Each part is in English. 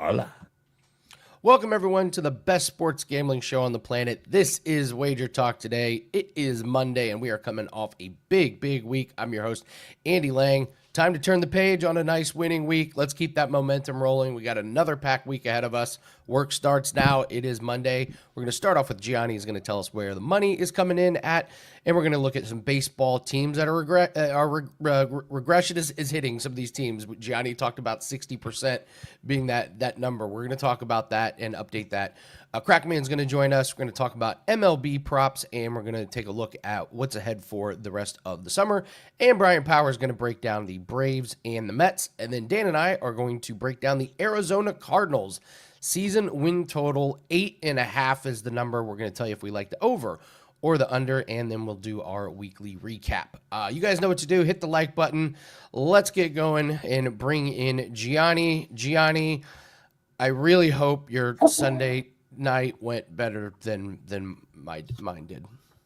Hola. Welcome, everyone, to the best sports gambling show on the planet. This is WagerTalk Today. It is Monday, and we are coming off a big week. I'm your host, Andy Lang. Time to turn the page on a nice winning week. Let's keep that momentum rolling. We got another packed week ahead of us. Work starts now. It is Monday. We're going to start off with Gianni. He's going to tell us where the money is coming in at, and we're going to look at some baseball teams that regression is hitting some of these teams. Gianni talked about 60% being that number. We're going to talk about that and update that. Krackomberger going to join us. We're going to talk about MLB props, and we're going to take a look at what's ahead for the rest of the summer. And Bryan Power is going to break down the Braves and the Mets. And then Dan and I are going to break down the Arizona Cardinals. Season win total 8.5 is the number. We're going to tell you if we like the over or the under, and then we'll do our weekly recap. You guys know what to do. Hit the like button. Let's get going and bring in Gianni. Gianni, I really hope your Sunday night went better than mine did.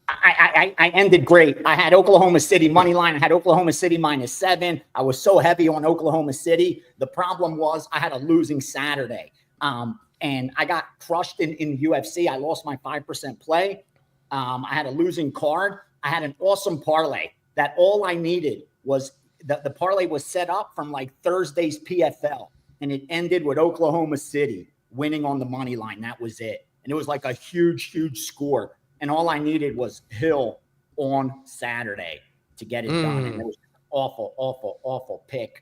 I ended great. I had Oklahoma City money line. I had Oklahoma City -7. I was so heavy on Oklahoma City. The problem was I had a losing Saturday. And I got crushed in UFC. I lost my 5% play. I had a losing card. I had an awesome parlay that all I needed was the parlay was set up from like Thursday's PFL, and it ended with Oklahoma City winning on the money line. That was it. And it was like a huge score. And all I needed was Hill on Saturday to get it done. And it was an awful pick.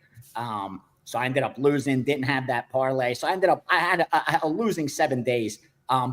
So I ended up losing, didn't have that parlay. So I had a losing 7 days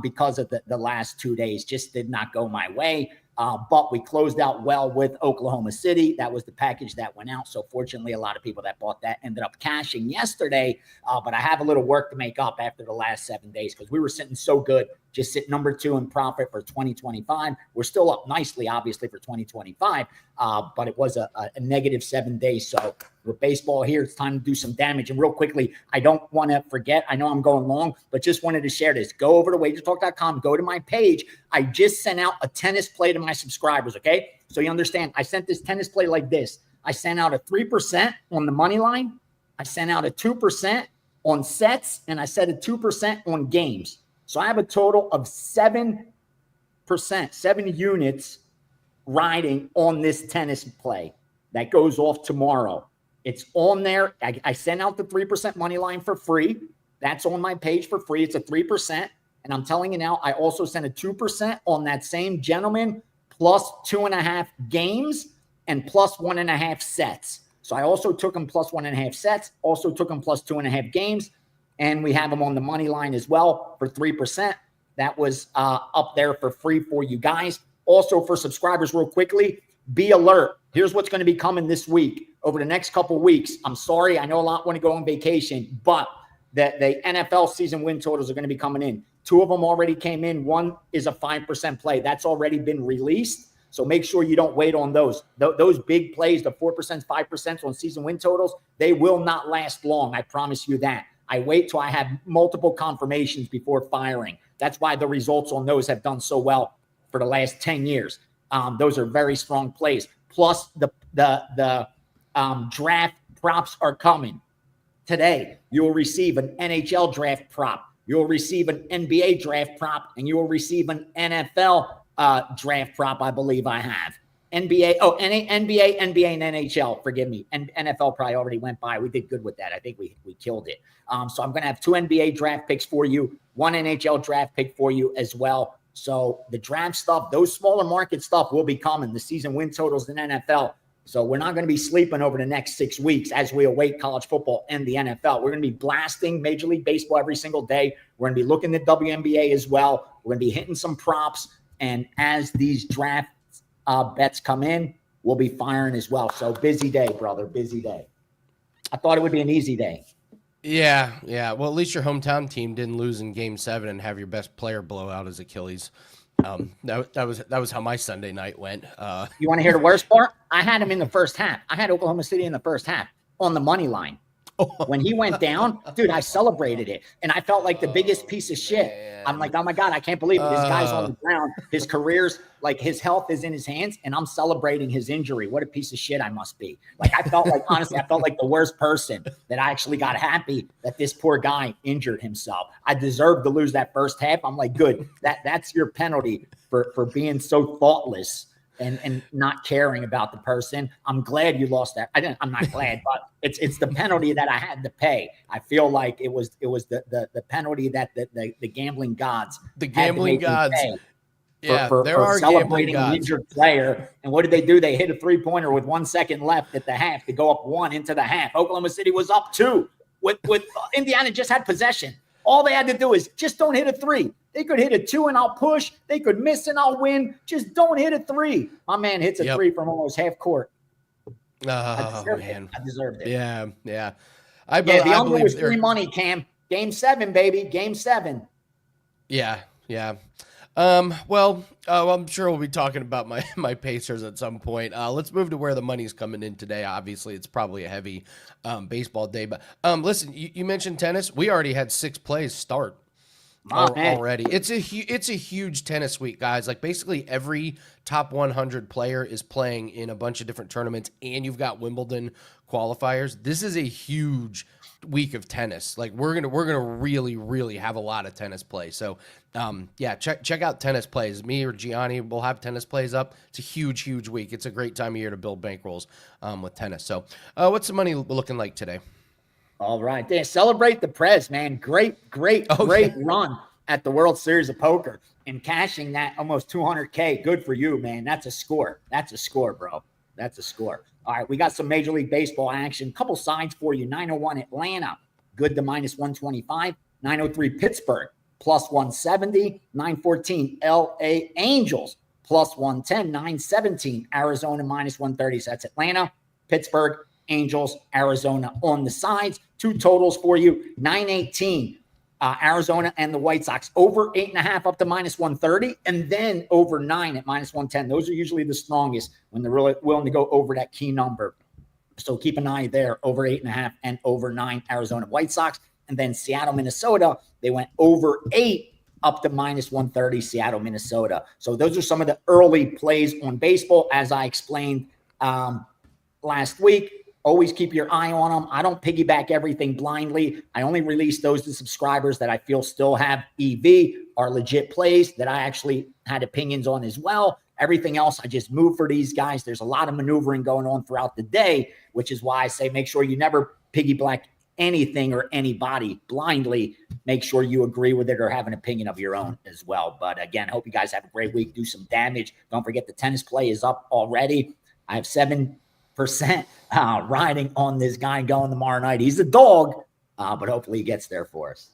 because of the last 2 days. Just did not go my way. But we closed out well with Oklahoma City. That was the package that went out. So fortunately, a lot of people that bought that ended up cashing yesterday. But I have a little work to make up after the last 7 days because we were sitting so good. Just sit number 2 in profit for 2025. We're still up nicely, obviously, for 2025. But it was a negative 7 days. So with baseball here, it's time to do some damage. And real quickly, I don't want to forget, I know I'm going long, but just wanted to share this. Go over to WagerTalk.com, go to my page. I just sent out a tennis play to my subscribers, okay? So you understand, I sent this tennis play like this. I sent out a 3% on the money line. I sent out a 2% on sets, and I said a 2% on games. So I have a total of 7%, 7 units riding on this tennis play that goes off tomorrow. It's on there. I sent out the 3% money line for free. That's on my page for free. It's a 3%. And I'm telling you now, I also sent a 2% on that same gentleman plus 2.5 games and plus 1.5 sets. So I also took him plus 1.5 sets, also took him plus 2.5 games. And we have him on the money line as well for 3%. That was up there for free for you guys. Also for subscribers, real quickly, be alert. Here's what's going to be coming this week. Over the next couple of weeks, I'm sorry, I know a lot want to go on vacation, but the NFL season win totals are going to be coming in. 2 of them already came in. 1 is a 5% play. That's already been released. So make sure you don't wait on those. Those big plays, the 4%, 5% on season win totals, they will not last long. I promise you that. I wait till I have multiple confirmations before firing. That's why the results on those have done so well for the last 10 years. Those are very strong plays. Plus, the draft props are coming. Today, you will receive an NHL draft prop. You'll receive an NBA draft prop, and you will receive an NFL draft prop, I believe I have. NBA, and NHL, forgive me. And NFL probably already went by. We did good with that. I think we killed it. So I'm going to have 2 NBA draft picks for you, 1 NHL draft pick for you as well. So the draft stuff, those smaller market stuff will be coming, the season win totals in NFL. So we're not going to be sleeping over the next 6 weeks as we await college football and the NFL. We're going to be blasting Major League Baseball every single day. We're going to be looking at WNBA as well. We're going to be hitting some props. And as these draft bets come in, we'll be firing as well. So busy day, brother, busy day. I thought it would be an easy day. Yeah. Well, at least your hometown team didn't lose in Game 7 and have your best player blow out his Achilles. That was how my Sunday night went. You want to hear the worst part? I had him in the first half. I had Oklahoma City in the first half on the money line. When he went down, dude, I celebrated it. And I felt like the biggest piece of shit. Man. I'm like, oh my God, I can't believe it. This guy's on the ground. His career's like his health is in his hands, and I'm celebrating his injury. What a piece of shit I must be. Like, I felt like, honestly, I felt like the worst person that I actually got happy that this poor guy injured himself. I deserved to lose that first half. I'm like, good. That's your penalty for being so thoughtless and not caring about the person. I'm glad you lost that. I'm not glad, but it's the penalty that I had to pay. I feel like it was the penalty that the gambling gods, for celebrating an injured player. And what did they do? They hit a 3-pointer with 1 second left at the half to go up 1 into the half. Oklahoma City was up 2 with Indiana just had possession. All they had to do is just don't hit a 3. They could hit a 2 and I'll push. They could miss and I'll win. Just don't hit a 3. My man hits a 3 from almost half court. Oh, man. I deserved it. Yeah. The under was free money, Cam. Game 7, baby. Game 7. Yeah. Well, I'm sure we'll be talking about my Pacers at some point. Let's move to where the money's coming in today. Obviously, it's probably a heavy baseball day. But listen, you mentioned tennis. We already had 6 plays start already. It's a huge tennis week, guys. Like, basically every top 100 player is playing in a bunch of different tournaments, and you've got Wimbledon qualifiers. This is a huge week of tennis. Like, we're gonna really have a lot of tennis play. So check out tennis plays. Me or Gianni will have tennis plays up. It's a huge week. It's a great time of year to build bankrolls with tennis. So what's the money looking like today? All right. Yeah, celebrate the Prez, man. Great run at the World Series of Poker and cashing that almost $200K. Good for you, man. That's a score. That's a score, bro. That's a score. All right, we got some Major League Baseball action. Couple sides for you. 901 Atlanta, good to -125. 903 Pittsburgh, +170. 914 LA Angels, +110. 917 Arizona, -130. So that's Atlanta, Pittsburgh, Angels, Arizona on the sides. 2 totals for you. 918 Arizona and the White Sox over 8.5 up to -130, and then over 9 at -110. Those are usually the strongest when they're really willing to go over that key number. So keep an eye there, over 8.5 and over 9 Arizona White Sox. And then Seattle, Minnesota, they went over 8 up to -130 Seattle, Minnesota. So those are some of the early plays on baseball, as I explained last week. Always keep your eye on them. I don't piggyback everything blindly. I only release those to subscribers that I feel still have EV, are legit plays that I actually had opinions on as well. Everything else, I just move for these guys. There's a lot of maneuvering going on throughout the day, which is why I say make sure you never piggyback anything or anybody blindly. Make sure you agree with it or have an opinion of your own as well. But again, hope you guys have a great week. Do some damage. Don't forget the tennis play is up already. I have 7% riding on this guy going tomorrow night. He's a dog, but hopefully he gets there for us.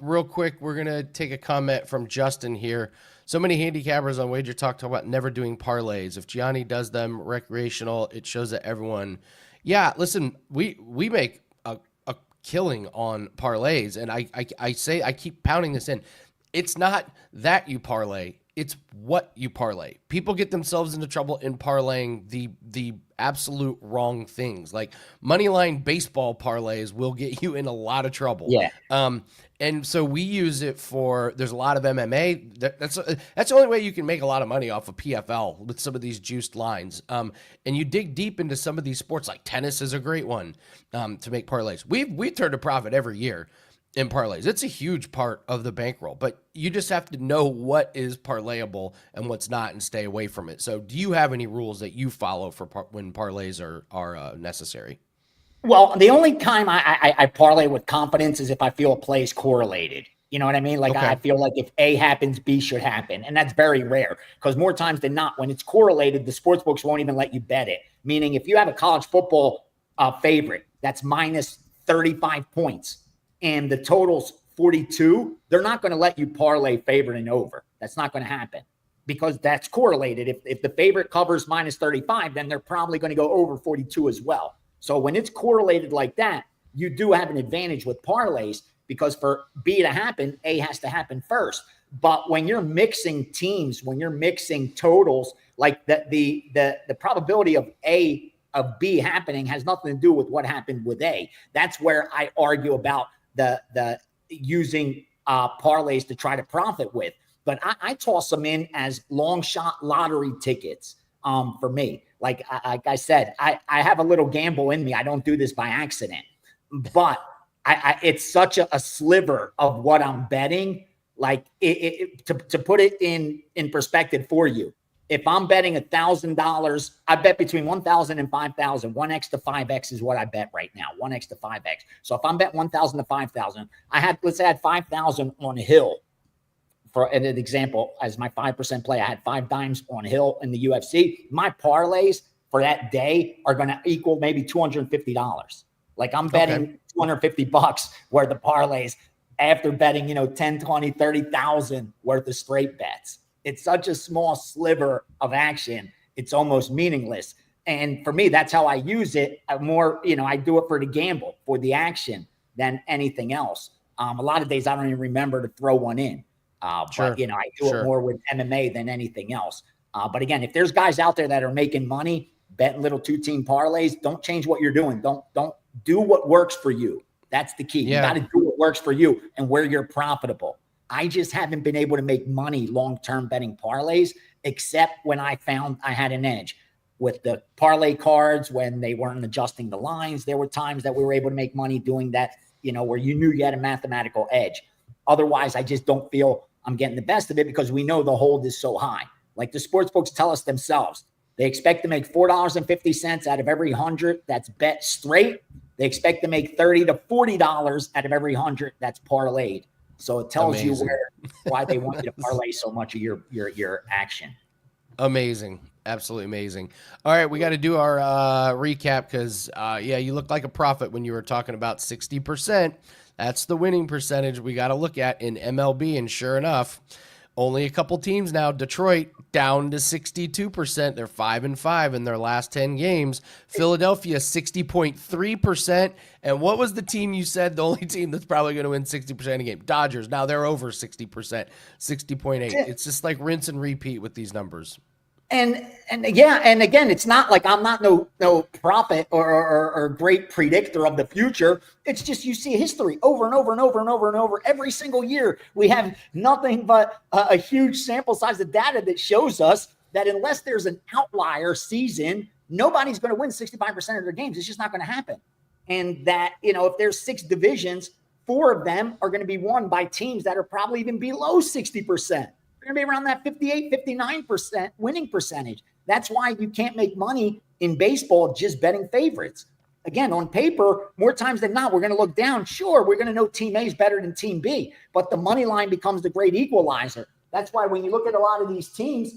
Real quick, we're going to take a comment from Justin here. So many handicappers on WagerTalk talk about never doing parlays. If Gianni does them recreational, it shows that everyone. Yeah, listen, we make a killing on parlays, and I keep pounding this in. It's not that you parlay. It's what you parlay. People get themselves into trouble in parlaying the absolute wrong things. Like moneyline baseball parlays will get you in a lot of trouble. Yeah. And so we use it for. There's a lot of MMA. That's the only way you can make a lot of money off of PFL with some of these juiced lines. And you dig deep into some of these sports, like tennis is a great one to make parlays. We turn a profit every year in parlays. It's a huge part of the bankroll, but you just have to know what is parlayable and what's not and stay away from it. So do you have any rules that you follow for when parlays are necessary? Well, the only time I parlay with confidence is if I feel a play is correlated. You know what I mean? Like okay. I feel like if A happens, B should happen. And that's very rare because more times than not, when it's correlated, the sports books won't even let you bet it. Meaning if you have a college football favorite that's -35 points, and the total's 42, they're not going to let you parlay favorite and over. That's not going to happen because that's correlated. If the favorite covers -35, then they're probably going to go over 42 as well. So when it's correlated like that, you do have an advantage with parlays because for B to happen, A has to happen first. But when you're mixing teams, when you're mixing totals, like the probability of A of B happening has nothing to do with what happened with A. That's where I argue about the using parlays to try to profit with. But I toss them in as long shot lottery tickets for me. Like I said, I have a little gamble in me. I don't do this by accident, but it's such a sliver of what I'm betting. Like to put it in perspective for you, if I'm betting $1,000, I bet between 1,000 and 5,000. 1x to 5x is what I bet right now. 1x to 5x. So if I'm bet 1,000 to 5,000, let's say I had 5,000 on Hill. For an example, as my 5% play, I had 5 dimes on Hill in the UFC. My parlays for that day are going to equal maybe $250. Like I'm betting $250 worth of parlays after betting, 10, 20, 30,000 worth of straight bets. It's such a small sliver of action. It's almost meaningless. And for me, that's how I use it. I do it for the gamble, for the action than anything else. A lot of days I don't even remember to throw one in. But I do it more with MMA than anything else. But again, if there's guys out there that are making money, betting little 2-team parlays, don't change what you're doing. Don't do what works for you. That's the key. You got to do what works for you and where you're profitable. I just haven't been able to make money long-term betting parlays, except when I found I had an edge with the parlay cards when they weren't adjusting the lines. There were times that we were able to make money doing that, where you knew you had a mathematical edge. Otherwise, I just don't feel I'm getting the best of it because we know the hold is so high. Like the sports books tell us themselves, they expect to make $4.50 out of every 100 that's bet straight. They expect to make $30 to $40 out of every 100 that's parlayed. So it tells you why they want you to parlay so much of your action. Amazing. Absolutely amazing. All right, we got to do our recap because, you looked like a prophet when you were talking about 60%. That's the winning percentage we got to look at in MLB, and sure enough, only a couple teams now. Detroit down to 62%. They're 5-5 in their last 10 games. Philadelphia 60.3%. And what was the team you said the only team that's probably going to win 60% of the game? Dodgers. Now they're over 60%, 60.8. It's just like rinse and repeat with these numbers. And again, it's not like I'm not no prophet or great predictor of the future. It's just you see history over and over and over and over and over. Every single year, we have nothing but a huge sample size of data that shows us that unless there's an outlier season, nobody's going to win 65% of their games. It's just not going to happen. And that, if there's 6 divisions, 4 of them are going to be won by teams that are probably even below 60%. They're going to be around that 58, 59% winning percentage. That's why you can't make money in baseball just betting favorites. Again, on paper, more times than not, we're going to look down. Sure, we're going to know Team A is better than Team B, but the money line becomes the great equalizer. That's why when you look at a lot of these teams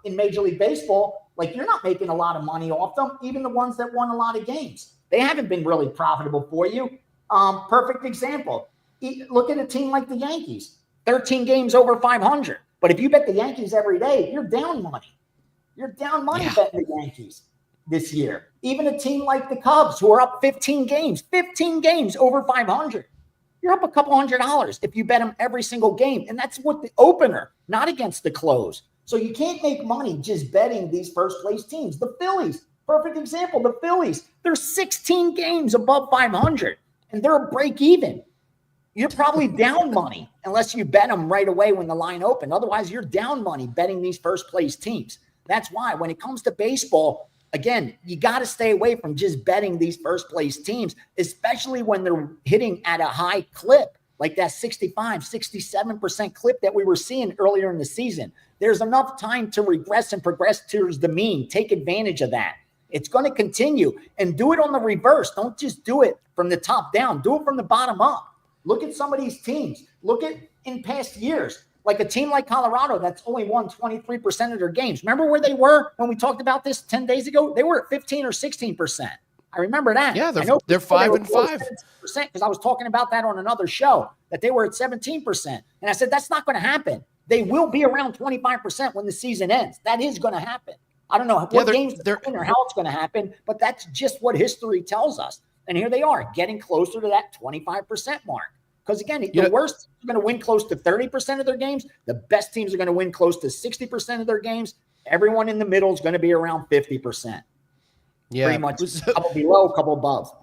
in Major League Baseball, like you're not making a lot of money off them, even the ones that won a lot of games. They haven't been really profitable for you. Perfect example. Look at a team like the Yankees. 13 games over 500. But if you bet the Yankees every day, you're down money. You're down money betting the Yankees this year. Even a team like the Cubs, who are up 15 games over 500. You're up a couple $100 if you bet them every single game. And that's with the opener, not against the close. So you can't make money just betting these first place teams. The Phillies, perfect example. The Phillies, they're 16 games above 500 and they're a break even. You're probably down money unless you bet them right away when the line opened. Otherwise, you're down money betting these first place teams. That's why when it comes to baseball, again, you got to stay away from just betting these first place teams, especially when they're hitting at a high clip, like that 65, 67% clip that we were seeing earlier in the season. There's enough time to regress and progress towards the mean. Take advantage of that. It's going to continue, and do it on the reverse. Don't just do it from the top down. Do it from the bottom up. Look at some of these teams. Look at in past years, like a team like Colorado that's only won 23% of their games. Remember where they were when we talked about this 10 days ago? They were at 15 or 16%. I remember that. Yeah, they're 5-5. Because I was talking about that on another show, that they were at 17%. And I said, that's not going to happen. They will be around 25% when the season ends. That is going to happen. I don't know what games they're in or how it's going to happen, but that's just what history tells us. And here they are getting closer to that 25% mark. Because again, the worst teams are going to win close to 30% of their games. The best teams are going to win close to 60% of their games. Everyone in the middle is going to be around 50%. Yeah. Pretty much a couple below, a couple above.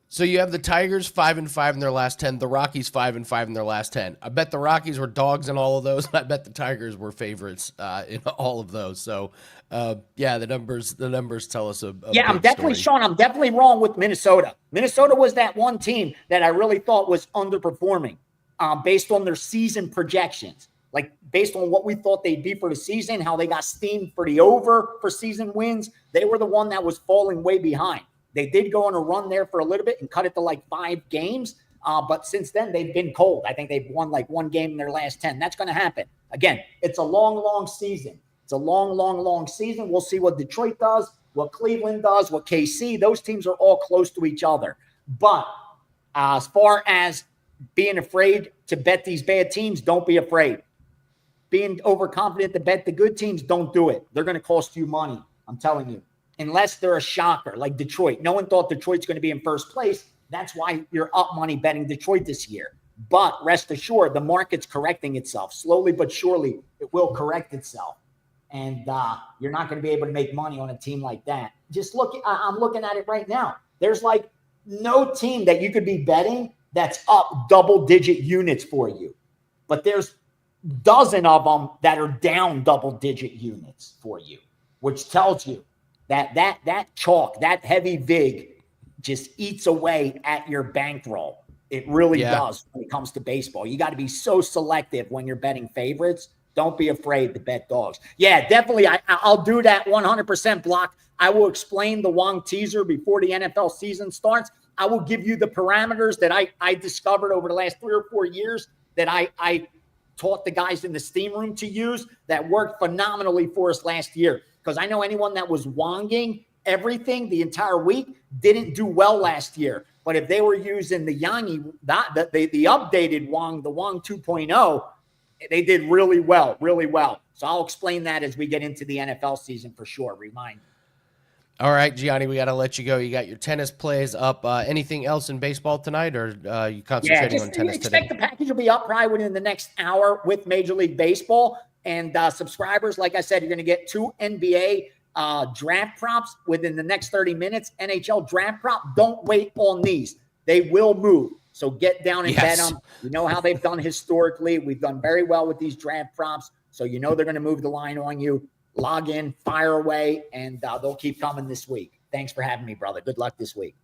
So you have the Tigers 5-5 in their last 10, the Rockies 5-5 in their last 10. I bet the Rockies were dogs in all of those, and I bet the Tigers were favorites in all of those. So, yeah, the numbers tell us a Yeah, I'm big definitely, story. Sean, I'm definitely wrong with Minnesota. Minnesota was that one team that I really thought was underperforming based on their season projections. Like based on what we thought they'd be for the season, how they got steamed for the over for season wins. They were the one that was falling way behind. They did go on a run there for a little bit and cut it to like 5 games. But since then, they've been cold. I think they've won like 1 game in their last 10. That's going to happen. Again, it's a long, long season. It's a long, long, long season. We'll see what Detroit does, what Cleveland does, what KC. Those teams are all close to each other. But as far as being afraid to bet these bad teams, don't be afraid. Being overconfident to bet the good teams, don't do it. They're going to cost you money. I'm telling you. Unless they're a shocker like Detroit. No one thought Detroit's going to be in first place. That's why you're up money betting Detroit this year. But rest assured, the market's correcting itself. Slowly but surely, it will correct itself. And you're not going to be able to make money on a team like that. Just look, I'm looking at it right now. There's like no team that you could be betting that's up double-digit units for you. But there's dozen of them that are down double-digit units for you, which tells you that chalk, that heavy vig just eats away at your bankroll. It really does when it comes to baseball. You got to be so selective when you're betting favorites. Don't be afraid to bet dogs. Yeah, definitely. I'll do that 100% block. I will explain the Wong teaser before the NFL season starts. I will give you the parameters that I discovered over the last 3 or 4 years that I taught the guys in the steam room to use that worked phenomenally for us last year. Because I know anyone that was wonging everything the entire week didn't do well last year. But if they were using the Yanni, the updated Wong, the Wong 2.0, they did really well, really well. So I'll explain that as we get into the NFL season for sure. Remind me. All right, Gianni, we got to let you go. You got your tennis plays up. Anything else in baseball tonight, or you concentrating on tennis today? Expect the package will be up probably within the next hour with Major League Baseball. And subscribers, like I said, you're going to get 2 NBA draft props within the next 30 minutes. NHL draft prop. Don't wait on these. They will move. So get down and bet them. You know how they've done historically. We've done very well with these draft props. So you know they're going to move the line on you. Log in, fire away, and they'll keep coming this week. Thanks for having me, brother. Good luck this week.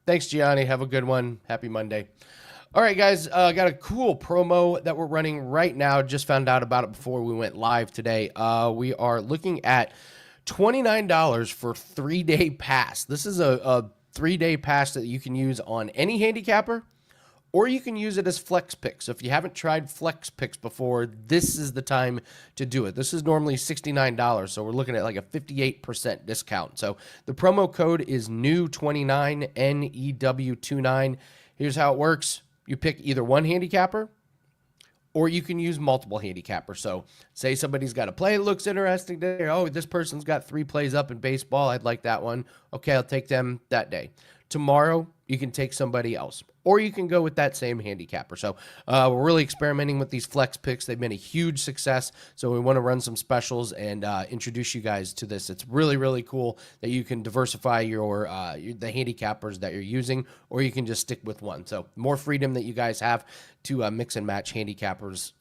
Thanks, Gianni. Have a good one. Happy Monday. All right, guys, got a cool promo that we're running right now. Just found out about it before we went live today. We are looking at $29 for 3-day pass. This is a 3-day pass that you can use on any handicapper, or you can use it as flex picks. So if you haven't tried flex picks before, this is the time to do it. This is normally $69, so we're looking at like a 58% discount. So the promo code is NEW29, NEW29. Here's how it works. You pick either one handicapper, or you can use multiple handicappers. So say somebody's got a play that looks interesting today. Oh, this person's got 3 plays up in baseball. I'd like that one. Okay, I'll take them that day. Tomorrow, you can take somebody else, or you can go with that same handicapper. So we're really experimenting with these flex picks. They've been a huge success, so we want to run some specials and introduce you guys to this. It's really, really cool that you can diversify your the handicappers that you're using, or you can just stick with one. So more freedom that you guys have to mix and match handicappers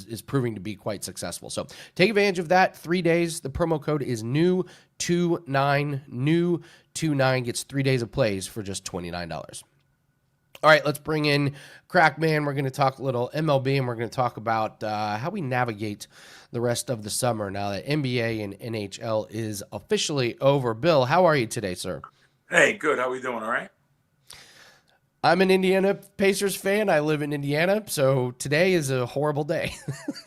is proving to be quite successful. So take advantage of that. 3 days. The promo code is NEW29. NEW29 gets 3 days of plays for just $29. All right, let's bring in Crackman. We're going to talk a little MLB, and we're going to talk about how we navigate the rest of the summer now that NBA and NHL is officially over. Bill, how are you today, sir? Hey, good. How we doing? All right? I'm an Indiana Pacers fan. I live in Indiana, so today is a horrible day.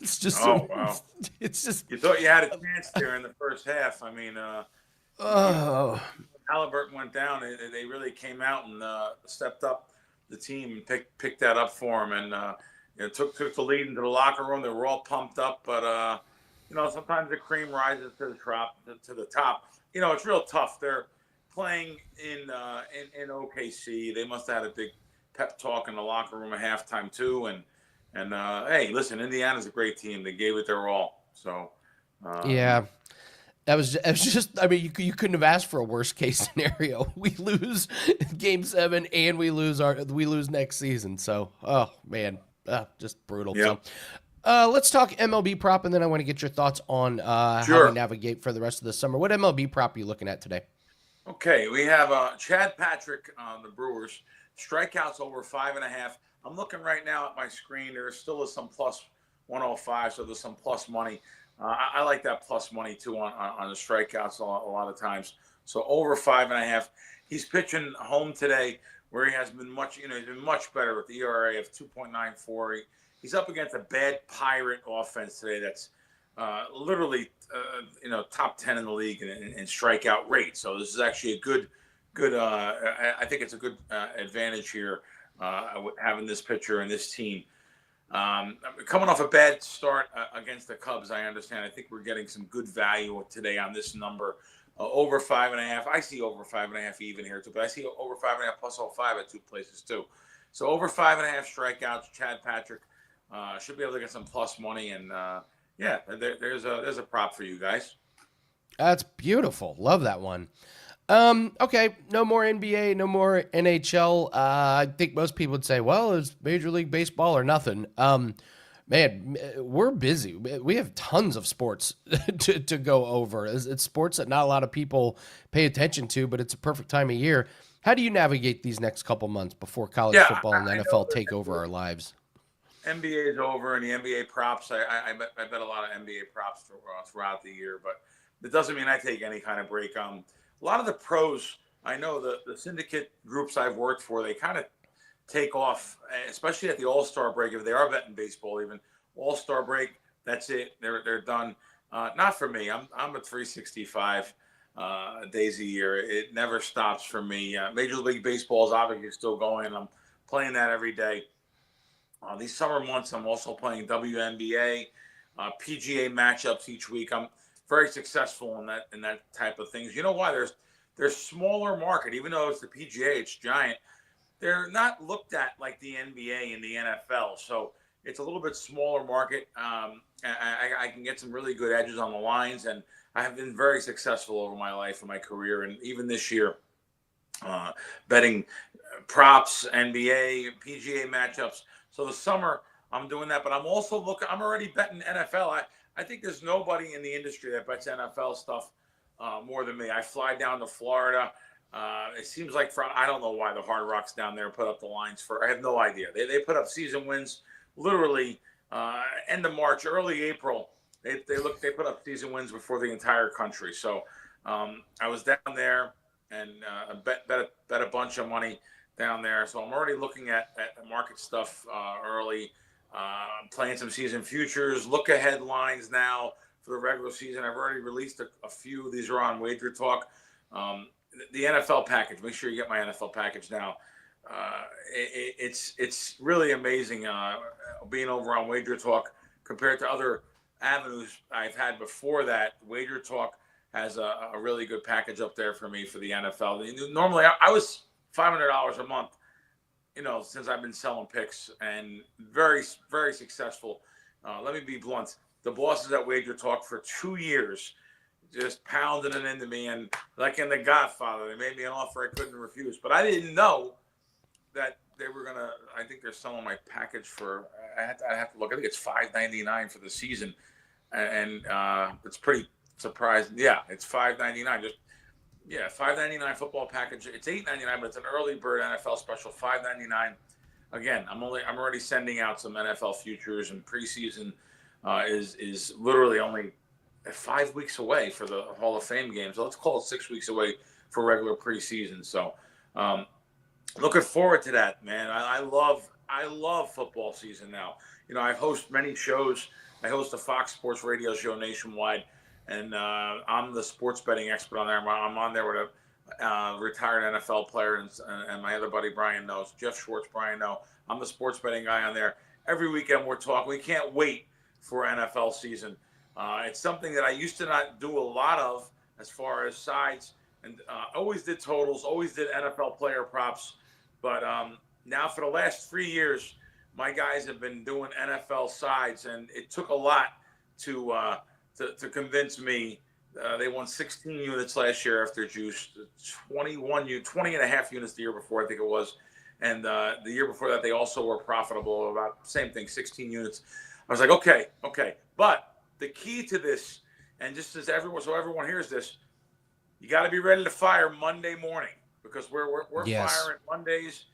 It's just wow. It's just You thought you had a chance there in the first half. I mean, Halliburton went down. They really came out and stepped up the team and picked that up for him, and took the lead into the locker room. They were all pumped up, but sometimes the cream rises to the top. It's real tough. They're playing in OKC. They must have had a big pep talk in the locker room at halftime too. And hey, listen, Indiana's a great team. They gave it their all. So yeah. It was just, I mean, you couldn't have asked for a worst case scenario. We lose game 7 and we lose next season. So, oh man, just brutal. Yeah. So, let's talk MLB prop, and then I want to get your thoughts on how we navigate for the rest of the summer. What MLB prop are you looking at today? Okay, we have Chad Patrick on the Brewers. Strikeouts over 5.5. I'm looking right now at my screen. There still is some plus 105, so there's some plus money. I like that plus money too on the strikeouts a lot of times. So over 5.5. He's pitching home today, where he has been much, he's been much better with the ERA of 2.94. He's up against a bad Pirate offense today that's literally, top 10 in the league in strikeout rate. So this is actually a good. I think it's a good advantage here having this pitcher and this team. Coming off a bad start against the Cubs, I understand. I think we're getting some good value today on this number. Over 5.5. I see over 5.5 even here too, but I see over 5.5 plus 05 at 2 places too. So over 5.5 strikeouts, Chad Patrick should be able to get some plus money, and there's a prop for you guys. That's beautiful. Love that one. Okay, no more NBA, no more NHL. I think most people would say, well, it's Major League Baseball or nothing. Man, we're busy. We have tons of sports to go over. It's sports that not a lot of people pay attention to, but it's a perfect time of year. How do you navigate these next couple months before college football and the NFL take over our lives? NBA is over, and the NBA props. I bet a lot of NBA props throughout the year, but it doesn't mean I take any kind of break. A lot of the pros, I know the syndicate groups I've worked for, they kind of take off, especially at the All-Star break. If they are betting baseball, even All-Star break, that's it. They're done. Not for me. I'm at 365 days a year. It never stops for me. Major League Baseball is obviously still going, and I'm playing that every day. These summer months, I'm also playing WNBA, PGA matchups each week. I'm very successful in that type of things. You know why? There's smaller market, even though it's the PGA, it's giant. They're not looked at like the NBA and the NFL, so it's a little bit smaller market. I can get some really good edges on the lines, and I have been very successful over my life and my career, and even this year, betting props, NBA, PGA matchups. So the summer, I'm doing that, but I'm also I'm already betting NFL. I think there's nobody in the industry that bets NFL stuff more than me. I fly down to Florida. It seems like I don't know why the Hard Rock's down there put up the lines I have no idea. They put up season wins literally end of March, early April. They put up season wins before the entire country. So I was down there and bet a bunch of money down there. So I'm already looking at the market stuff early. Playing some season futures, look ahead lines now for the regular season. I've already released a few. These are on WagerTalk. The NFL package. Make sure you get my NFL package now. It's really amazing being over on WagerTalk compared to other avenues I've had before that. WagerTalk has a really good package up there for me for the NFL. Normally, I was $500 a month, since I've been selling picks, and very, very successful. Let me be blunt. The bosses at WagerTalk for 2 years just pounding it into me, and like in The Godfather, they made me an offer I couldn't refuse. But I didn't know that they were gonna. I think they're selling my package for. I have to look. I think it's $5.99 for the season, and it's pretty surprising. Yeah, it's $5.99. $5.99 football package. It's $8.99, but it's an early bird NFL special. $5.99. Again, I'm already sending out some NFL futures, and preseason is literally only 5 weeks away for the Hall of Fame game. So let's call it 6 weeks away for regular preseason. So looking forward to that, man. I love football season now. I host many shows. I host a Fox Sports radio show nationwide, and I'm the sports betting expert on there. I'm on there with a retired NFL player and my other buddy Brian knows. Jeff Schwartz, Brian know. I'm the sports betting guy on there. Every weekend we're talking. We can't wait for NFL season. It's something that I used to not do a lot of as far as sides, and always did totals, always did NFL player props. But now for the last 3 years, my guys have been doing NFL sides, and it took a lot to convince me They won 16 units last year after juice, 20 and a half units the year before, I think it was. And the year before that, they also were profitable, about the same thing, 16 units. I was like, okay. But the key to this, and just as everyone hears this, you got to be ready to fire Monday morning, because we're Yes. firing Mondays,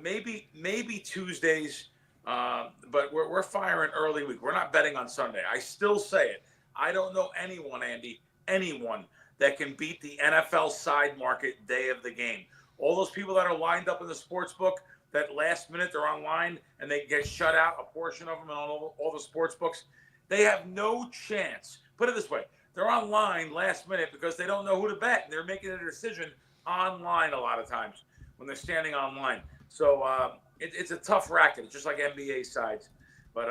maybe Tuesdays, but we're firing early week. We're not betting on Sunday. I still say it. I don't know anyone, Andy, that can beat the NFL side market day of the game. All those people that are lined up in the sports book, that last minute they're online and they get shut out, a portion of them on all the sports books, they have no chance. Put it this way. They're online last minute because they don't know who to bet. They're making a decision online a lot of times when they're standing online. So it's a tough racket. It's just like NBA sides. But,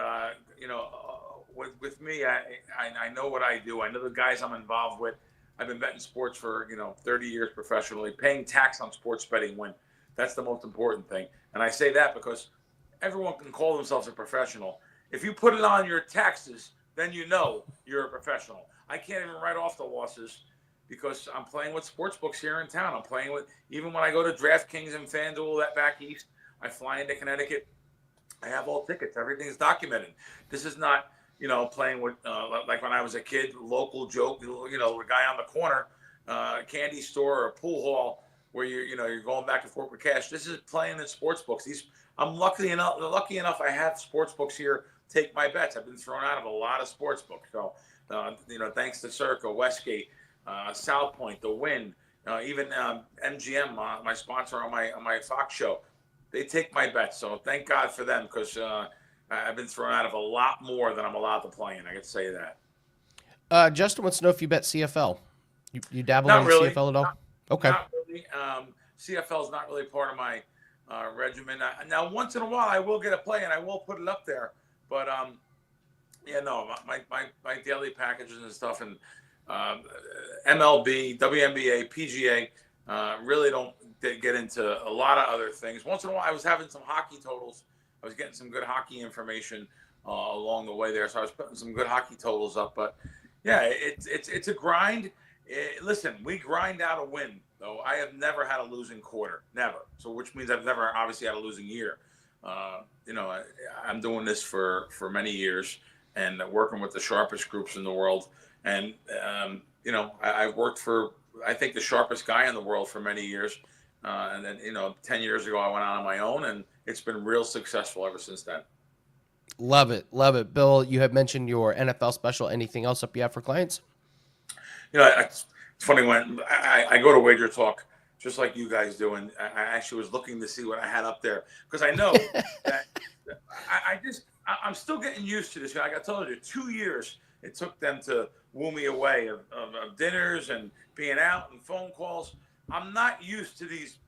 with me, I know what I do. I know the guys I'm involved with. I've been betting sports for 30 years professionally. Paying tax on sports betting that's the most important thing. And I say that because everyone can call themselves a professional. If you put it on your taxes, then you're a professional. I can't even write off the losses because I'm playing with sports books here in town. I'm playing with, even when I go to DraftKings and FanDuel that back east, I fly into Connecticut. I have all tickets. Everything's documented. This is not playing with like when I was a kid, local joke, the guy on the corner, candy store or a pool hall where you're going back and forth with cash. This is playing in sports books. I'm lucky enough I have sports books here take my bets. I've been thrown out of a lot of sports books. So, thanks to Circa, Westgate, South Point, The Win, even MGM, my sponsor on my Fox show, they take my bets. So thank God for them, because I've been thrown out of a lot more than I'm allowed to play in. I can say that. Justin wants to know if you bet CFL. You dabble Not in really. CFL at all? Okay. Not really. CFL is not really part of my regimen. Now, once in a while, I will get a play and I will put it up there. But my daily packages and stuff, and MLB, WNBA, PGA, really don't get into a lot of other things. Once in a while, I was having some hockey totals. I was getting some good hockey information along the way there, so I was putting some good hockey totals up. But yeah, it's a grind. Listen, we grind out a win, though. I have never had a losing quarter, never. So, which means I've never obviously had a losing year. I'm doing this for many years and working with the sharpest groups in the world. And I've worked for, I think, the sharpest guy in the world for many years. And then 10 years ago, I went out on my own, and it's been real successful ever since then. Love it. Bill, you had mentioned your NFL special. Anything else up you have for clients? It's funny when I go to WagerTalk, just like you guys do, and I actually was looking to see what I had up there, because I know that I'm still getting used to this. Like I told you, 2 years it took them to woo me away of dinners and being out and phone calls. I'm not used to these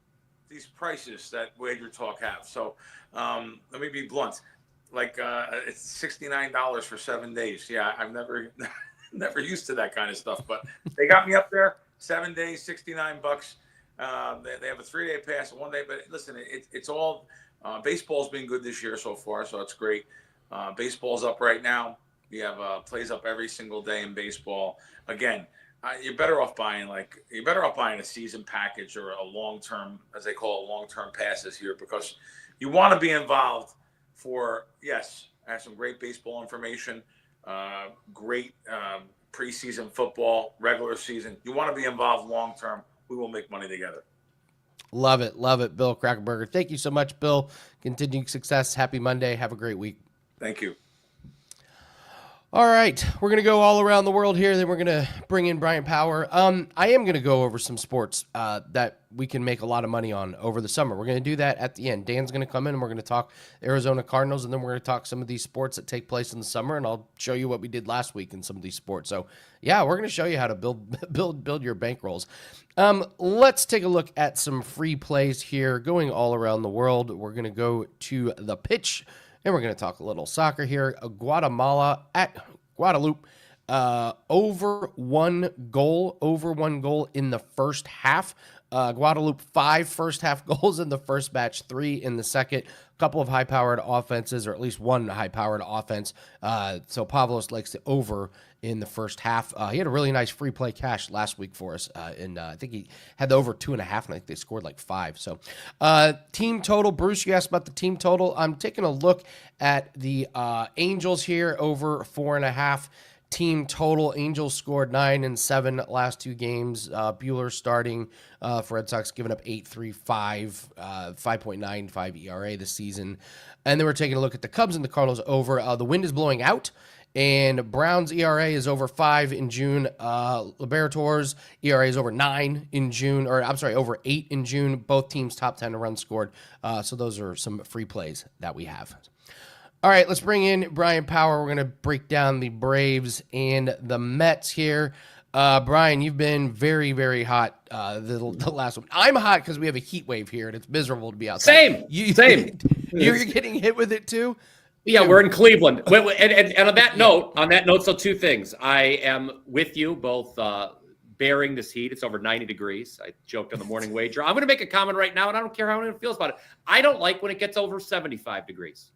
prices that WagerTalk have. So let me be blunt. Like it's $69 for 7 days. Yeah, I've never used to that kind of stuff, but they got me up there. 7 days, $69. They have a 3-day pass, a 1 day. But listen, it's all baseball's been good this year so far, so that's great. Baseball's up right now. We have plays up every single day in baseball. Again, you're better off buying a season package or a long-term, as they call it, long-term passes here, because you want to be involved for, yes, I have some great baseball information, great preseason football, regular season. You want to be involved long-term. We will make money together. Love it, Bill Krackomberger. Thank you so much, Bill. Continued success. Happy Monday. Have a great week. Thank you. All right, we're going to go all around the world here. Then we're going to bring in Bryan Power. I am going to go over some sports that we can make a lot of money on over the summer. We're going to do that at the end. Dan's going to come in and we're going to talk Arizona Cardinals, and then we're going to talk some of these sports that take place in the summer, and I'll show you what we did last week in some of these sports. So, yeah, we're going to show you how to build your bankrolls. Let's take a look at some free plays here going all around the world. We're going to go to the pitch. And we're going to talk a little soccer here. Guatemala at Guadalupe. Over one goal in the first half. Guadalupe, 5 first-half goals in the first match, 3 in the second. A couple of high-powered offenses, or at least one high-powered offense. So Pavlos likes the over in the first half. He had a really nice free play cash last week for us, and I think he had the over 2.5, and I think they scored like 5. So team total, Bruce, you asked about the team total. I'm taking a look at the Angels here, over 4.5. Team total, Angels scored 9 and 7 last 2 games. Buehler starting for Red Sox, giving up 8.35, 5.95 ERA this season. And then we're taking a look at the Cubs and the Cardinals over. The wind is blowing out, and Brown's ERA is over 5 in June. Liberators ERA is over 9 in June, or I'm sorry, over 8 in June. Both teams top 10 runs scored. So those are some free plays that we have. All right, let's bring in Bryan Power. We're going to break down the Braves and the Mets here. Bryan, you've been very, very hot the last one. I'm hot because we have a heat wave here, and it's miserable to be outside. Same. You're getting hit with it too? Yeah, we're in Cleveland. And on that note, so 2 things. I am with you both bearing this heat. It's over 90 degrees. I joked on the morning wager. I'm going to make a comment right now, and I don't care how anyone feels about it. I don't like when it gets over 75 degrees.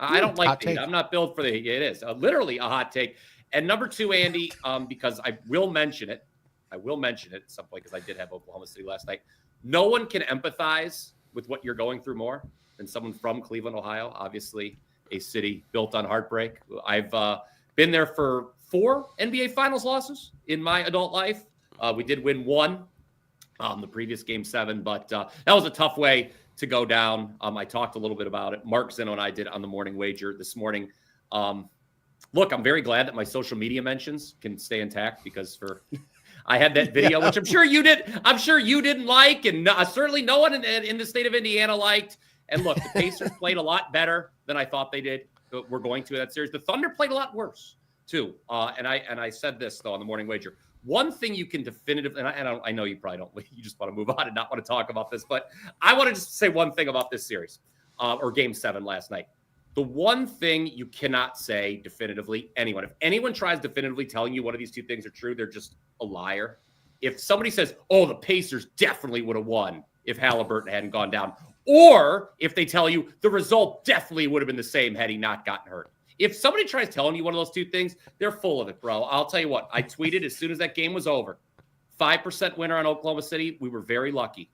I don't like the heat. I'm not built for the heat. It is literally a hot take. And number 2, Andy, because I will mention it at some point because I did have Oklahoma City last night. No one can empathize with what you're going through more than someone from Cleveland, Ohio, obviously a city built on heartbreak. I've been there for 4 NBA Finals losses in my adult life. We did win 1, the previous Game 7, but that was a tough way to go down. I talked a little bit about it. Mark Zeno and I did on the morning wager this morning. Look, I'm very glad that my social media mentions can stay intact because I had that video, which I'm sure you did. I'm sure you didn't like, and certainly no one in the state of Indiana liked. And look, the Pacers played a lot better than I thought they did. We're going to that series. The Thunder played a lot worse too. And I said this though on the morning wager. One thing you can definitively, and I know you probably don't, you just want to move on and not want to talk about this, but I want to just say one thing about this series or Game 7 last night. The one thing you cannot say definitively, if anyone tries definitively telling you one of these 2 things are true, they're just a liar. If somebody says, oh, the Pacers definitely would have won if Halliburton hadn't gone down, or if they tell you the result definitely would have been the same had he not gotten hurt. If somebody tries telling you one of those 2 things, they're full of it, bro. I'll tell you what, I tweeted as soon as that game was over, 5% winner on Oklahoma City. We were very lucky.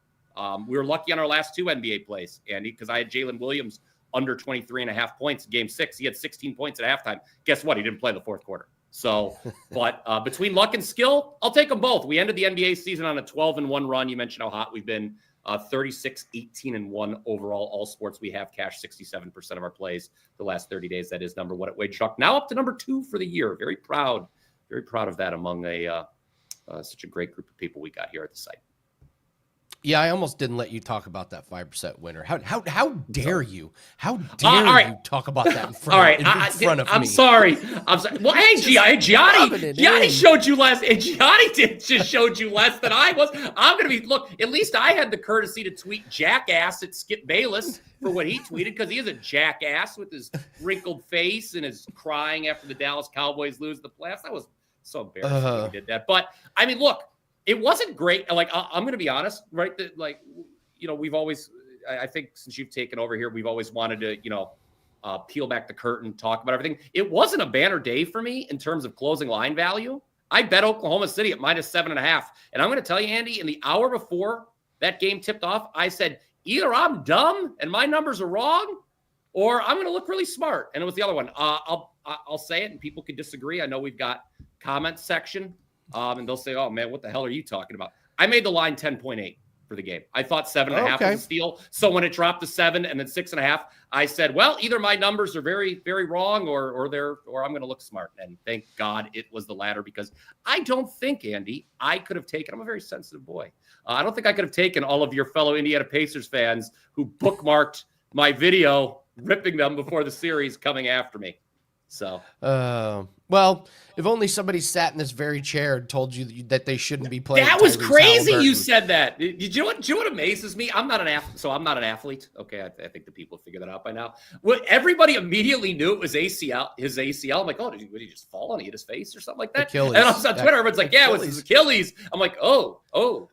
We were lucky on our last 2 NBA plays, Andy, because I had Jalen Williams under 23.5 points in Game 6. He had 16 points at halftime. Guess what? He didn't play the 4th quarter. So, but between luck and skill, I'll take them both. We ended the NBA season on a 12-1 run. You mentioned how hot we've been. 36-18-1 overall. All sports we have cashed 67% of our plays the last 30 days. That is number 1 at WagerTalk. Now up to number 2 for the year. Very proud of that among such a great group of people we got here at the site. Yeah, I almost didn't let you talk about that 5% winner. How dare you? How dare you talk about that in front of me? I'm sorry. Well, hey, Gianni showed you less. And Gianni showed you less than I was. I'm going to be, look, at least I had the courtesy to tweet jackass at Skip Bayless for what he tweeted, because he is a jackass with his wrinkled face and his crying after the Dallas Cowboys lose the playoffs. That was so embarrassing when he did that. But, I mean, look, it wasn't great. Like, I'm going to be honest, right? We've always, I think since you've taken over here, we've always wanted to, peel back the curtain, talk about everything. It wasn't a banner day for me in terms of closing line value. I bet Oklahoma City at -7.5. And I'm going to tell you, Andy, in the hour before that game tipped off, I said, either I'm dumb and my numbers are wrong, or I'm going to look really smart. And it was the other one. I'll say it and people can disagree. I know we've got comment section. And they'll say, oh, man, what the hell are you talking about? I made the line 10.8 for the game. I thought 7.5 was a steal. So when it dropped to 7 and then 6.5, I said, well, either my numbers are very, very wrong or I'm going to look smart. And thank God it was the latter, because I don't think, Andy, I could have taken, I'm a very sensitive boy. I don't think I could have taken all of your fellow Indiana Pacers fans who bookmarked my video ripping them before the series coming after me. So, well, if only somebody sat in this very chair and told you that they shouldn't be playing. that was Tyrese crazy. Halliburton. You said that. Do you know what amazes me? I'm not an athlete, so I'm not an athlete. Okay, I think the people figure that out by now. Well, everybody immediately knew it was ACL. His ACL. I'm like, oh, did he just fall and hit his face or something like that? Achilles. And on Twitter, everyone's like, yeah, it was his Achilles. I'm like, oh,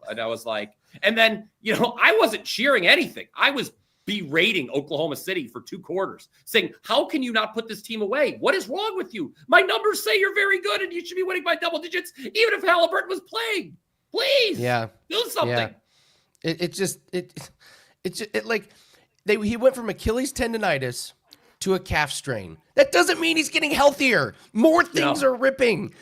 and I was like, and then I wasn't cheering anything. I was berating Oklahoma City for 2 quarters, saying, how can you not put this team away? What is wrong with you? My numbers say you're very good and you should be winning by double digits, even if Halliburton was playing. Please, do something. Yeah. He went from Achilles tendonitis to a calf strain. That doesn't mean he's getting healthier. More things are ripping.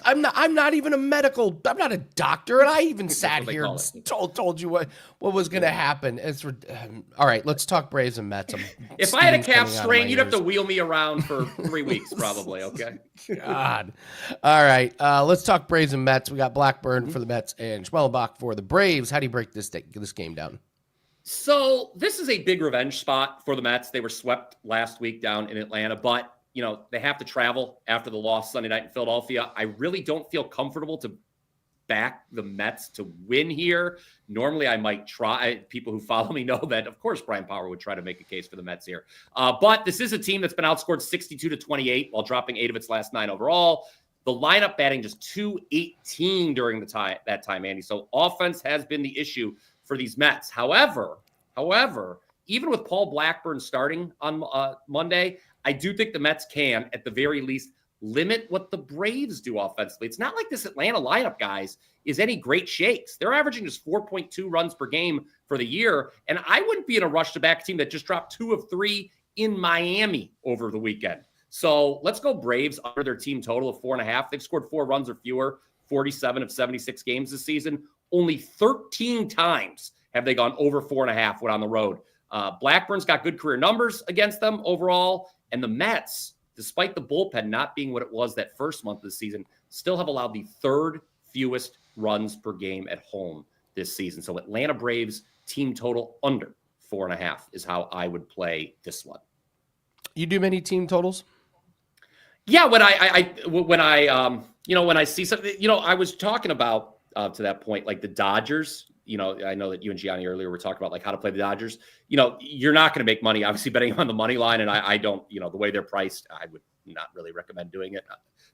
I'm not even I'm not a doctor, and I even sat here and told you what was going to happen. All right, let's talk Braves and Mets. If I had a calf strain, you'd have to wheel me around for 3 weeks, probably. Okay. God. All right, let's talk Braves and Mets. We got Blackburn for the Mets and Schmellenbach for the Braves. How do you break this game down? So this is a big revenge spot for the Mets. They were swept last week down in Atlanta, but they have to travel after the loss Sunday night in Philadelphia. I really don't feel comfortable to back the Mets to win here. Normally, I might try. People who follow me know that, of course, Bryan Power would try to make a case for the Mets here. But this is a team that's been outscored 62-28 while dropping 8 of its last 9 overall. The lineup batting just .218 during that time, Andy. So offense has been the issue for these Mets. However, even with Paul Blackburn starting on Monday, I do think the Mets can, at the very least, limit what the Braves do offensively. It's not like this Atlanta lineup, guys, is any great shakes. They're averaging just 4.2 runs per game for the year, and I wouldn't be in a rush to back a team that just dropped 2 of 3 in Miami over the weekend. So let's go Braves under their team total of 4.5. They've scored 4 runs or fewer, 47 of 76 games this season. Only 13 times have they gone over 4.5 when on the road. Blackburn's got good career numbers against them overall. And the Mets, despite the bullpen not being what it was that first month of the season, still have allowed the 3rd fewest runs per game at home this season. So Atlanta Braves team total under 4.5 is how I would play this one. You do many team totals? Yeah, when I see something, I was talking about to that point, like the Dodgers. I know that you and Gianni earlier were talking about like how to play the Dodgers. You're not going to make money, obviously, betting on the money line. And I don't, the way they're priced, I would not really recommend doing it.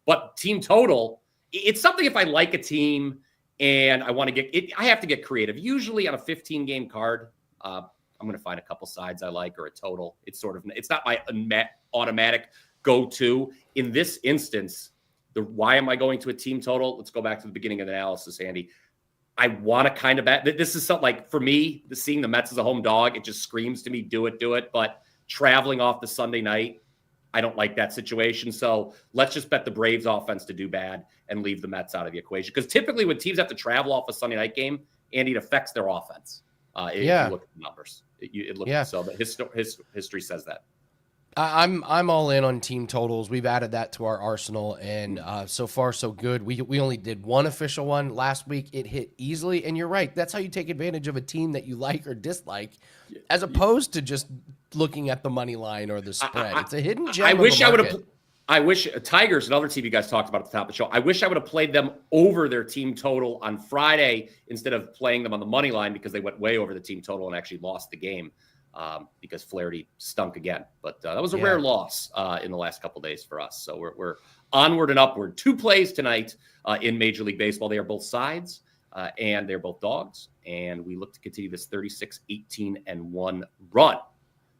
But team total, it's something if I like a team and I want to get it, I have to get creative. Usually on a 15-game card, I'm going to find a couple sides I like or a total. It's not my automatic go-to. In this instance, why am I going to a team total? Let's go back to the beginning of the analysis, Andy. I want to kind of bet that this is something like for me, seeing the Mets as a home dog, it just screams to me, do it. But traveling off the Sunday night, I don't like that situation. So let's just bet the Braves offense to do bad and leave the Mets out of the equation. Because typically when teams have to travel off a Sunday night game, Andy, it affects their offense. If you look at the numbers, so the history says that. I'm all in on team totals. We've added that to our arsenal, and so far so good. We only did one official one last week. It hit easily, and you're right. That's how you take advantage of a team that you like or dislike, as opposed to just looking at the money line or the spread. It's a hidden gem. I wish Tigers, another team you guys talked about at the top of the show. I wish I would have played them over their team total on Friday instead of playing them on the money line because they went way over the team total and actually lost the game. Because Flaherty stunk again. But that was a rare loss in the last couple of days for us. So we're onward and upward. 2 plays tonight in Major League Baseball. They are both sides, and they're both dogs. And we look to continue this 36-18-1 run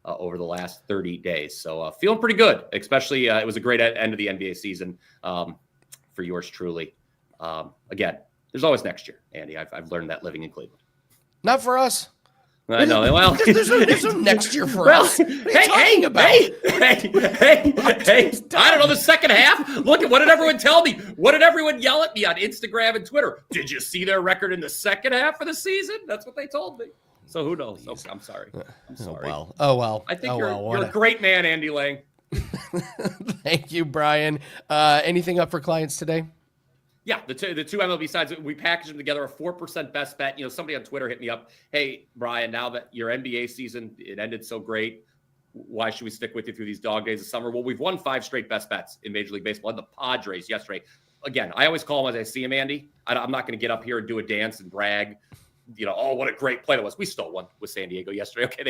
over the last 30 days. So feeling pretty good, especially it was a great end of the NBA season for yours truly. Again, there's always next year, Andy. I've learned that living in Cleveland. Not for us. I know. Well, there's no next year for us. What are you talking about? Hey! I don't know the second half. Look at what did everyone tell me? What did everyone yell at me on Instagram and Twitter? Did you see their record in the second half of the season? That's what they told me. So who knows? Okay, I'm sorry. Oh well. I think you're a great man, Andy Lang. Thank you, Brian. Anything up for clients today? Yeah, the two MLB sides, we packaged them together, a 4% best bet. Somebody on Twitter hit me up. Hey, Brian, now that your NBA season, it ended so great, why should we stick with you through these dog days of summer? Well, we've won 5 straight best bets in Major League Baseball. The Padres yesterday. Again, I always call them as I see them, Andy. I'm not going to get up here and do a dance and brag. Oh, what a great play that was. We stole one with San Diego yesterday. Okay,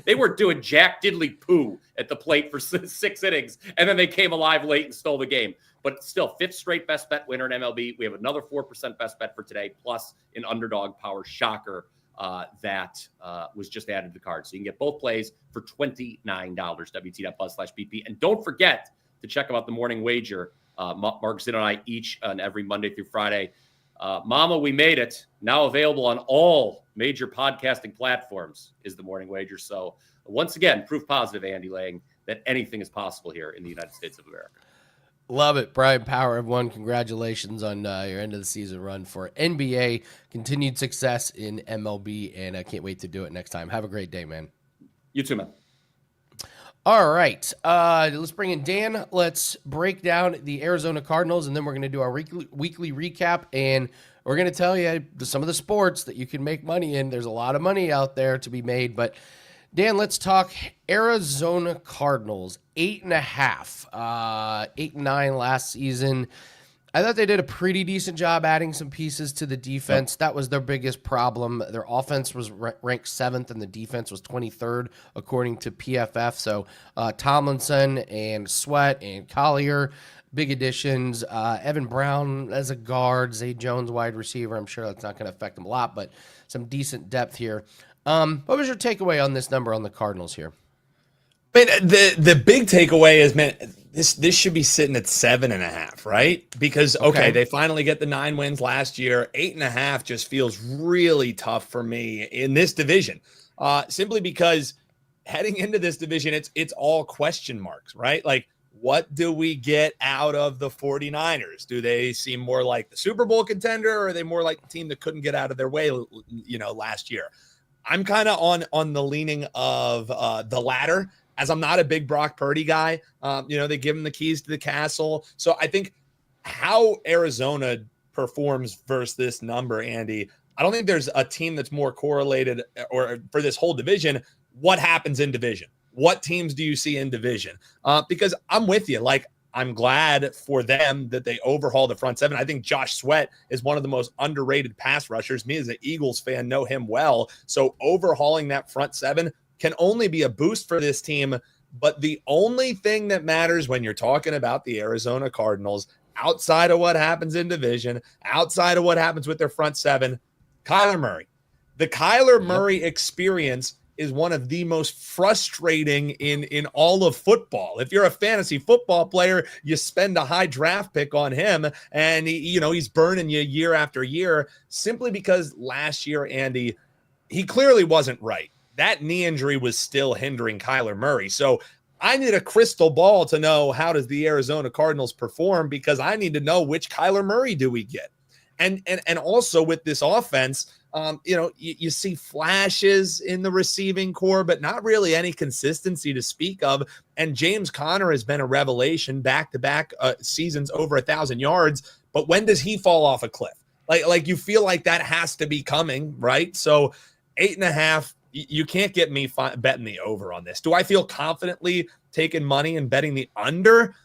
they were doing Jack Diddley poo at the plate for 6 innings, and then they came alive late and stole the game. But still, 5th straight best bet winner in MLB. We have another 4% best bet for today, plus an underdog power shocker that was just added to the card. So you can get both plays for $29, WT.buzz/BP. And don't forget to check out the morning wager. Mark Zinn and I each and every Monday through Friday. Mama, we made it. Now available on all major podcasting platforms is the morning wager. So once again, proof positive, Andy Lang, that anything is possible here in the United States of America. Love it. Bryan Power, everyone. Congratulations on your end of the season run for NBA. Continued success in MLB, and I can't wait to do it next time. Have a great day, man. You too, man. All right. Let's bring in Dan. Let's break down the Arizona Cardinals, and then we're going to do our weekly recap, and we're going to tell you some of the sports that you can make money in. There's a lot of money out there to be made, but Dan, let's talk Arizona Cardinals. 8.5, 8-9 last season. I thought they did a pretty decent job adding some pieces to the defense. Yep. That was their biggest problem. Their offense was ranked 7th, and the defense was 23rd, according to PFF. So Tomlinson and Sweat and Collier, big additions. Evan Brown as a guard, Zay Jones wide receiver. I'm sure that's not going to affect them a lot, but some decent depth here. What was your takeaway on this number on the Cardinals here? But the big takeaway is, man, this should be sitting at 7.5, right? Because okay, they finally get the 9 wins last year. 8.5 just feels really tough for me in this division, simply because heading into this division, it's all question marks, right? Like, what do we get out of the 49ers? Do they seem more like the Super Bowl contender, or are they more like the team that couldn't get out of their way, last year? I'm kind of on the leaning of the latter, as I'm not a big Brock Purdy guy. They give him the keys to the castle. So I think how Arizona performs versus this number, Andy, I don't think there's a team that's more correlated, or for this whole division, what happens in division? What teams do you see in division? Because I'm with you. Like, I'm glad for them that they overhaul the front 7. I think Josh Sweat is one of the most underrated pass rushers. Me as an Eagles fan know him well. So overhauling that front 7 can only be a boost for this team. But the only thing that matters when you're talking about the Arizona Cardinals, outside of what happens in division, outside of what happens with their front 7, Kyler Murray. The Kyler Murray experience is one of the most frustrating in all of football. If you're a fantasy football player, you spend a high draft pick on him, and he's burning you year after year, simply because last year, Andy, he clearly wasn't right. That knee injury was still hindering Kyler Murray. So I need a crystal ball to know, how does the Arizona Cardinals perform, because I need to know which Kyler Murray do we get. And also with this offense, you see flashes in the receiving core, but not really any consistency to speak of. And James Conner has been a revelation, back-to-back seasons over 1,000 yards. But when does he fall off a cliff? Like you feel like that has to be coming, right? So 8.5, you can't get me betting the over on this. Do I feel confidently taking money and betting the under?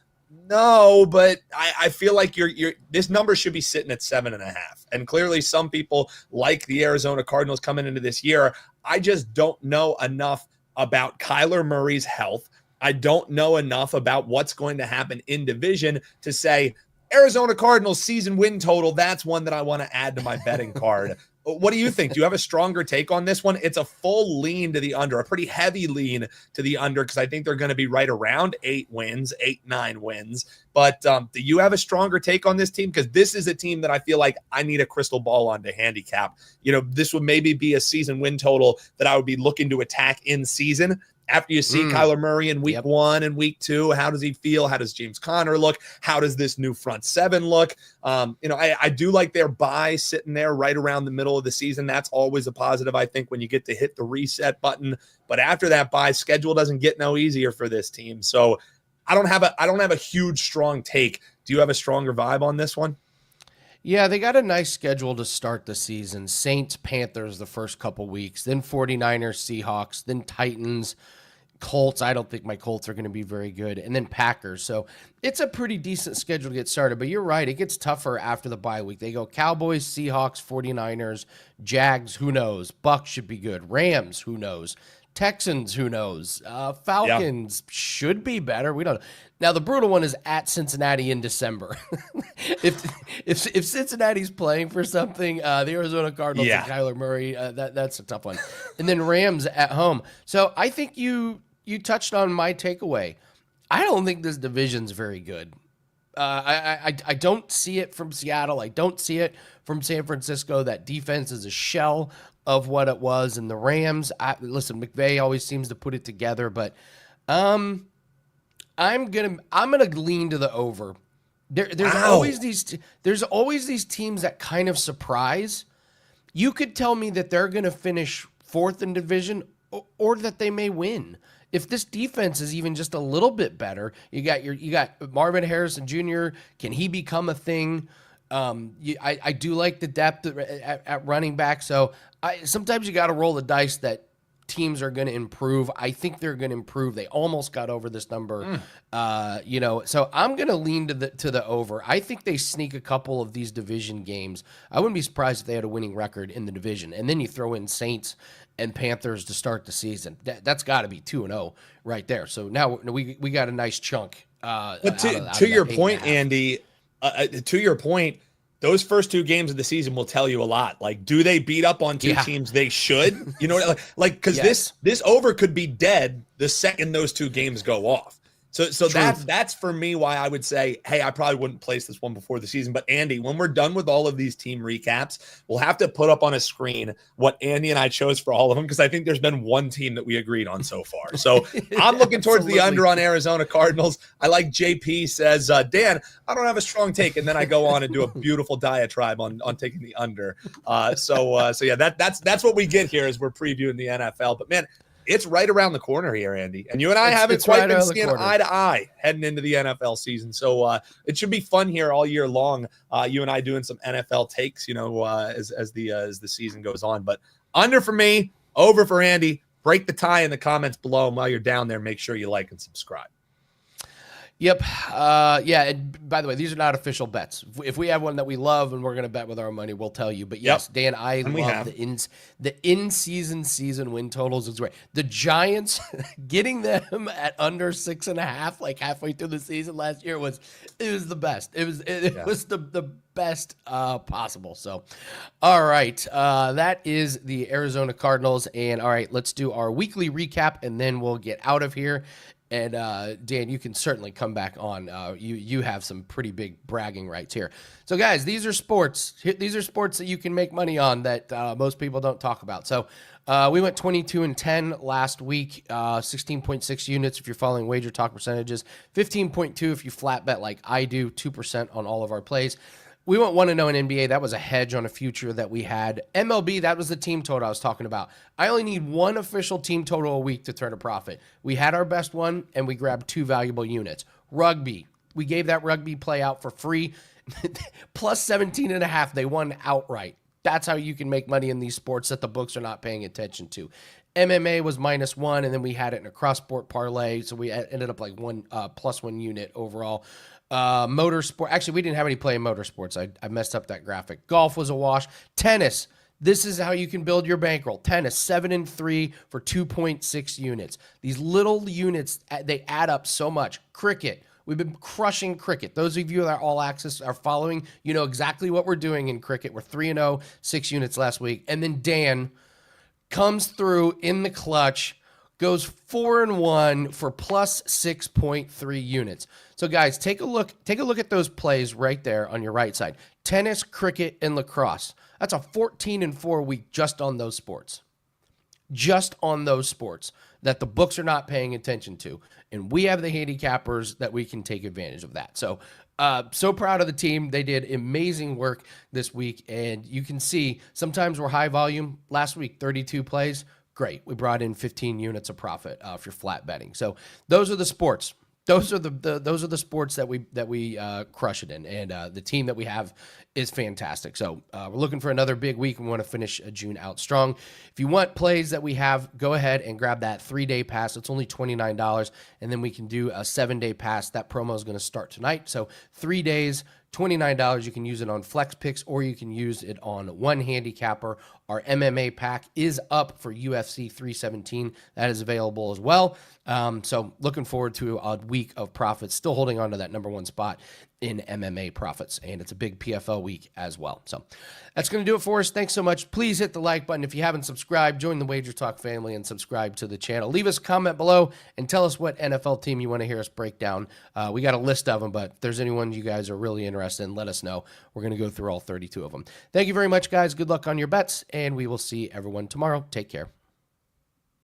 No, but I feel like this number should be sitting at 7.5. And clearly some people like the Arizona Cardinals coming into this year. I just don't know enough about Kyler Murray's health. I don't know enough about what's going to happen in division to say Arizona Cardinals season win total. That's one that I want to add to my betting card. What do you think? Do you have a stronger take on this one? It's a full lean to the under, a pretty heavy lean to the under, because I think they're going to be right around 8 wins, 8-9 wins. But do you have a stronger take on this team? Because this is a team that I feel like I need a crystal ball on to handicap. This would maybe be a season win total that I would be looking to attack in season. After you see Kyler Murray in week 1 and week 2, how does he feel? How does James Conner look? How does this new front 7 look? I do like their bye sitting there right around the middle of the season. That's always a positive, I think, when you get to hit the reset button. But after that bye, schedule doesn't get no easier for this team. So I don't have a huge, strong take. Do you have a stronger vibe on this one? Yeah, they got a nice schedule to start the season. Saints, Panthers the first couple weeks, then 49ers, Seahawks, then Titans, Colts, I don't think my Colts are going to be very good. And then Packers. So it's a pretty decent schedule to get started. But you're right. It gets tougher after the bye week. They go Cowboys, Seahawks, 49ers, Jags, who knows? Bucks should be good. Rams, who knows? Texans, who knows? Falcons should be better. We don't know. Now, the brutal one is at Cincinnati in December. if Cincinnati's playing for something, the Arizona Cardinals and Kyler Murray, that's a tough one. And then Rams at home. So I think you touched on my takeaway. I don't think this division's very good. I don't see it from Seattle. I don't see it from San Francisco. That defense is a shell of what it was. And the Rams, listen, McVay always seems to put it together, but I'm gonna lean to the over. There's always these teams that kind of surprise. You could tell me that they're gonna finish fourth in division or that they may win. If this defense is even just a little bit better, you got Marvin Harrison Jr. Can he become a thing? I do like the depth at running back. So sometimes you got to roll the dice that teams are going to improve. I think they're going to improve. They almost got over this number, so I'm going to lean to the over. I think they sneak a couple of these division games. I wouldn't be surprised if they had a winning record in the division. And then you throw in Saints and Panthers to start the season. That's got to be 2-0 right there. So now we got a nice chunk. But to your point, Andy, to your point, those first two games of the season will tell you a lot. Like, do they beat up on two teams they should? You know, because this over could be dead the second those two games go off. So that's for me why I would say, hey, I probably wouldn't place this one before the season. But Andy, when we're done with all of these team recaps, we'll have to put up on a screen what Andy and I chose for all of them, because I think there's been one team that we agreed on so far. So I'm looking towards the under on Arizona Cardinals. I like JP says, Dan, I don't have a strong take, and then I go on and do a beautiful diatribe on taking the under. So yeah, that's what we get here as we're previewing the NFL. But man, it's right around the corner here, Andy. And you and I haven't quite been seeing eye to eye heading into the NFL season. So it should be fun here all year long. You and I doing some NFL takes, as the season goes on. But under for me, over for Andy. Break the tie in the comments below. And while you're down there, make sure you like and subscribe. Yep. And by the way, these are not official bets. If we have one that we love and we're going to bet with our money, we'll tell you. But yes, Dan, I love the in-season win totals. Is great. The Giants, getting them at under 6.5, like halfway through the season last year was the best. It was the best possible. So, all right, that is the Arizona Cardinals. And all right, let's do our weekly recap, and then we'll get out of here. And Dan, you can certainly come back on. You have some pretty big bragging rights here. So, guys, these are sports. These are sports that you can make money on that most people don't talk about. So, we went 22-10 last week. 16.6 units if you're following WagerTalk percentages. 15.2 if you flat bet like I do. 2% on all of our plays. We went 1-0 in NBA. That was a hedge on a future that we had. MLB, that was the team total I was talking about. I only need one official team total a week to turn a profit. We had our best one, and we grabbed 2 valuable units. Rugby, we gave that rugby play out for free. Plus 17.5, they won outright. That's how you can make money in these sports that the books are not paying attention to. MMA was -1, and then we had it in a cross-sport parlay, so we ended up like +1 unit overall. Motorsport. Actually, we didn't have any play in motorsports. I messed up that graphic. Golf was a wash. Tennis. This is how you can build your bankroll. Tennis, 7-3 for 2.6 units. These little units, they add up so much. Cricket. We've been crushing cricket. Those of you that are all access are following, you know exactly what we're doing in cricket. We're 3-0, 6 units last week. And then Dan comes through in the clutch, goes 4-1 for plus 6.3 units. So guys, take a look at those plays right there on your right side. Tennis, cricket, and lacrosse. That's a 14-4 week just on those sports. Just on those sports that the books are not paying attention to. And we have the handicappers that we can take advantage of that. So proud of the team. They did amazing work this week. And you can see sometimes we're high volume. Last week, 32 plays. Great. We brought in 15 units of profit if you're flat betting. So those are the sports. those are the sports that we crush it in, and the team that we have is fantastic. So we're looking for another big week. We want to finish June out strong. If you want plays that we have, go ahead and grab that 3-day pass. It's only $29, and then we can do a 7-day pass. That promo is going to start tonight. So 3 days, $29. You can use it on flex picks, or you can use it on one handicapper. Our MMA pack is up for UFC 317. That is available as well. So looking forward to a week of profits, still holding on to that number one spot in MMA profits, and it's a big PFL week as well. So that's going to do it for us. Thanks so much. Please hit the like button. If you haven't subscribed, join the Wager Talk family and subscribe to the channel. Leave us a comment below and tell us what NFL team you want to hear us break down. We got a list of them, but if there's anyone you guys are really interested in, let us know. We're going to go through all 32 of them. Thank you very much, guys. Good luck on your bets, and we will see everyone tomorrow. Take care.